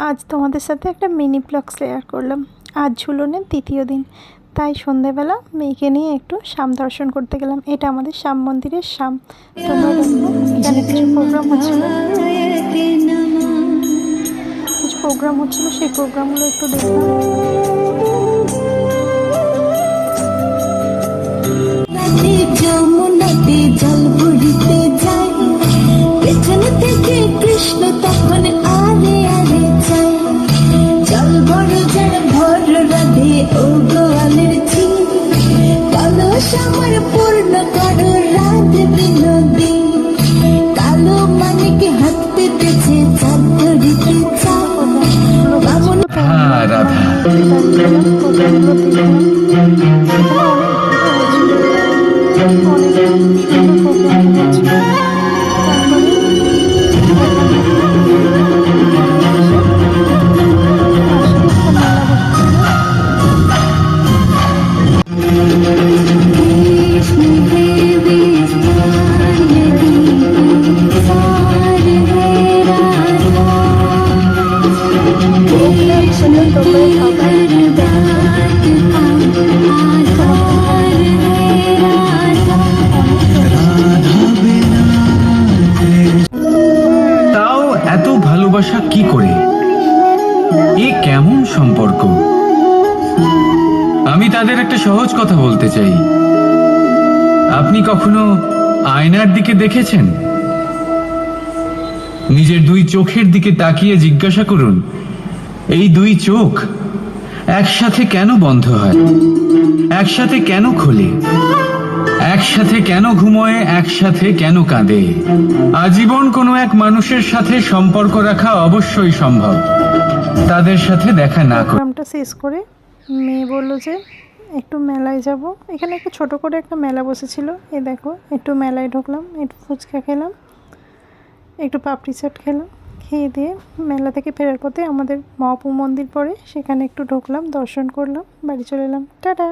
আজ তোমাদের সাথে একটা মিনি ব্লগ শেয়ার করলাম। আজ ঝুলনের তৃতীয় দিন, তাই সন্ধেবেলা মেয়েকে নিয়ে একটু শাম দর্শন করতে গেলাম। এটা আমাদের শাম মন্দিরের শাম। তোমরা দেখো, এখানে কিছু প্রোগ্রাম হচ্ছিল, সেই প্রোগ্রামগুলো একটু দেখলাম। যমুনাতে জল ভরিতে যাই, পেছন থেকে কৃষ্ণ তখন আরে আরে চাই। জল বড় জল ভর রাধে ও গোয়ালের ছি, কলস আমার পূর্ণ করো রাধ বিনোদী। কালো মানিক হাত পেতেছে চাঁদ ধরিতে চাও, বামুন রাধা তাও এত ভালোবাসা কি করে? এ কেমন সম্পর্ক? আমি তাদের একটা সহজ কথা বলতে চাই। আপনি কখনো আয়নার দিকে দেখেছেন? নিজের দুই চোখের দিকে তাকিয়ে জিজ্ঞাসা করুন, এই দুই চোখ একসাথে কেন বন্ধ হয়, একসাথে কেন খোলে, একসাথে কেন ঘুমোয়, একসাথে কেন কাঁদে? আজীবন কোনো এক মানুষের সাথে সম্পর্ক রাখা অবশ্যই সম্ভব, তাদের সাথে দেখা না করে। প্রোগ্রামটা শেষ করে মেয়ে বললো যে একটু মেলায় যাব। এখানে একটু ছোট করে একটা মেলা বসেছিল, এই দেখো একটু মেলায় ঢুকলাম, একটু ফুচকা খেলাম, একটু পাপড়ি চাট খেলাম। খেয়ে দিয়ে মেলা থেকে ফেরার পথে আমাদের মহাপুর মন্দির পড়ে, সেখানে একটু ঢুকলাম, দর্শন করলাম, বাড়ি চলে এলাম। টাটা,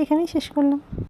এখানেই শেষ করলাম।